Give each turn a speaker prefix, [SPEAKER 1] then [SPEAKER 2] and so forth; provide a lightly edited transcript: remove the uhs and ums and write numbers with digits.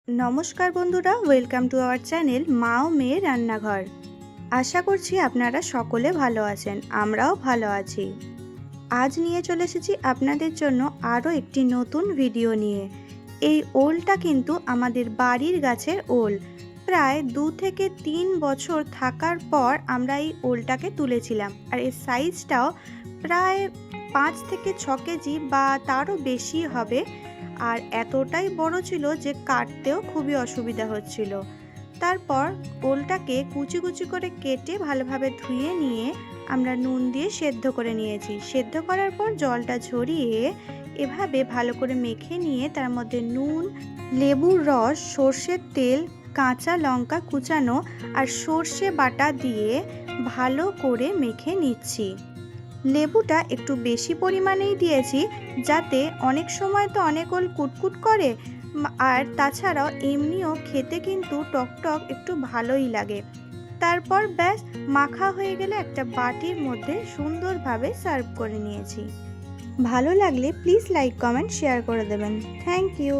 [SPEAKER 1] নমস্কার বন্ধুরা, welcome to our channel মা ও মেয়ে রান্নাঘর। আশা করছি আপনারা সকলে ভালো আছেন, আমরাও ভালো আছি। আজ নিয়ে চলে এসেছি আপনাদের জন্য আরও একটি নতুন ভিডিও নিয়ে। এই ওলটা কিন্তু আমাদের বাড়ির গাছের ওল। প্রায় 2 থেকে 3 বছর থাকার পর আমরা এই ওলটাকে তুলেছিলাম, আর এর সাইজটাও প্রায় 5 থেকে 6 কেজি বা তারও বেশি হবে। আর এতটাই বড় ছিল যে কাটতেও খুবই অসুবিধা হচ্ছিল। তারপর ওলটাকে কুচি কুচি করে কেটে ভালোভাবে ধুয়ে নিয়ে আমরা নুন দিয়ে সেদ্ধ করে নিয়েছি। সেদ্ধ করার পর জলটা ঝরিয়ে এভাবে ভালো করে মেখে নিয়ে তার মধ্যে নুন, লেবুর রস, সর্ষের তেল, কাঁচা লঙ্কা কুচানো আর সর্ষে বাটা দিয়ে ভালো করে মেখে নিচ্ছি। লেবুটা একটু বেশি পরিমাণেই দিয়েছি, যাতে অনেক সময় তো অনেক ওল কুটকুট করে, আর তাছাড়াও এমনিও খেতে কিন্তু টকটক একটু ভালোই লাগে। তারপর ব্যাস মাখা হয়ে গেলে একটা বাটির মধ্যে সুন্দরভাবে সার্ভ করে নিয়েছি। ভালো লাগলে প্লিজ লাইক, কমেন্ট, শেয়ার করে দেবেন। Thank you.